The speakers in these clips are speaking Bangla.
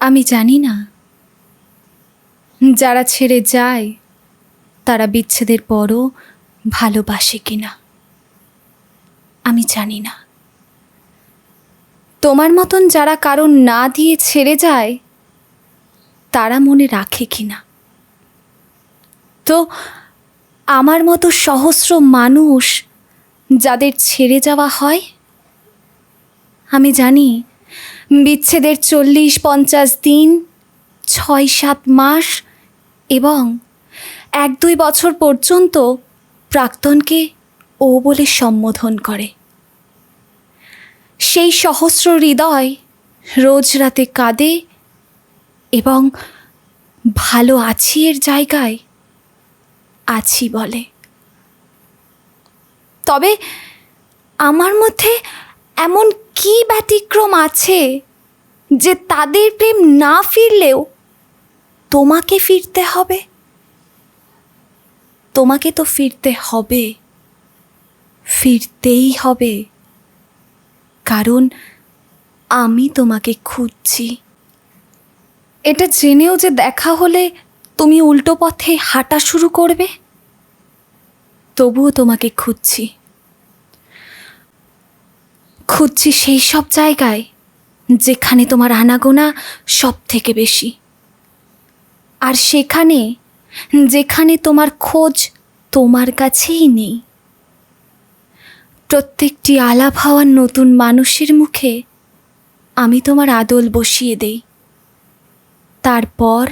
আমি জানি না যারা ছেড়ে যায় তারা বিচ্ছেদের পরও ভালোবাসে কিনা। আমি জানি না তোমার মতন যারা কারণ না দিয়ে ছেড়ে যায় তারা মনে রাখে কিনা। তো আমার মতো সহস্র মানুষ যাদের ছেড়ে যাওয়া হয়, আমি জানি বিচ্ছেদের 40-50 দিন, 6-7 মাস এবং 1-2 বছর পর্যন্ত প্রাক্তনকে ও বলে সম্বোধন করে। সেই সহস্র হৃদয় রোজ রাতে কাঁদে এবং ভালো আছি এর জায়গায় আছি বলে। তবে আমার মধ্যে এমন কি ব্যতিক্রম আছে যে তাদের প্রেম না ফিরলেও তোমাকে ফিরতে হবে? তোমাকে তো ফিরতে হবে, ফিরতেই হবে, কারণ আমি তোমাকে খুঁজছি। এটা জেনেও যে দেখা হলে তুমি উল্টো পথে হাঁটা শুরু করবে, তবুও তোমাকে খুঁজছি। খুঁজছি সেই সব জায়গায় যেখানে তোমার আনাগোনা সব থেকে বেশি, আর যেখানে তোমার খোঁজ তোমার কাছেই নেই। প্রত্যেকটি আলাপ হওয়ার নতুন মানুষের মুখে আমি তোমার আদল বসিয়ে দেই, তারপর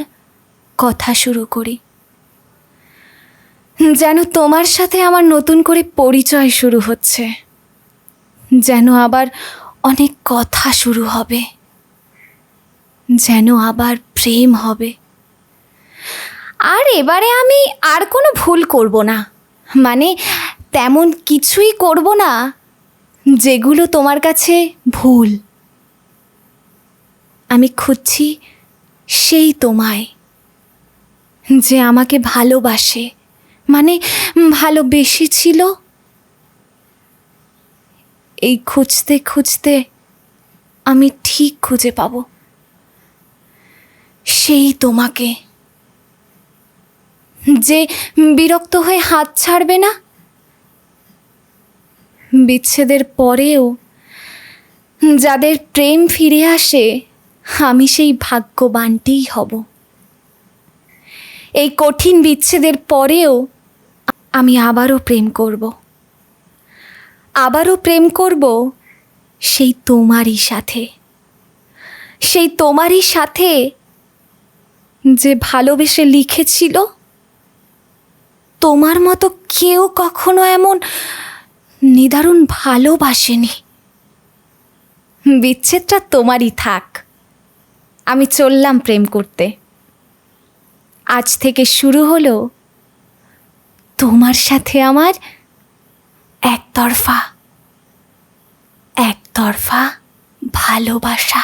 কথা শুরু করি, যেন তোমার সাথে আমার নতুন করে পরিচয় শুরু হচ্ছে, যেন আবার অনেক কথা শুরু হবে, যেন আবার প্রেম হবে। আর এবারে আমি আর কোনো ভুল করব না, মানে তেমন কিছুই করব না যেগুলো তোমার কাছে ভুল। আমি খুঁজছি সেই তোমায় যে আমাকে ভালোবাসে, মানে ভালোবেসেছিল। এই খুঁজতে খুঁজতে আমি ঠিক খুঁজে পাব সেই তোমাকে, যে বিরক্ত হয়ে হাত ছাড়বে না, বিচ্ছেদের পরেও যাদের প্রেম ফিরে আসে আমি সেই ভাগ্যবানটিই হব। এই কঠিন বিচ্ছেদের পরেও আমি আবারও প্রেম করব, আবারও প্রেম করব সেই তোমারই সাথে, সেই তোমারই সাথে যে ভালোবেসে লিখেছিল, তোমার মতো কেউ কখনো এমন নিদারুণ ভালোবাসেনি। বিচ্ছেদটা তোমারই থাক, আমি চললাম প্রেম করতে। আজ থেকে শুরু হলো তোমার সাথে আমার একতরফা ভালোবাসা।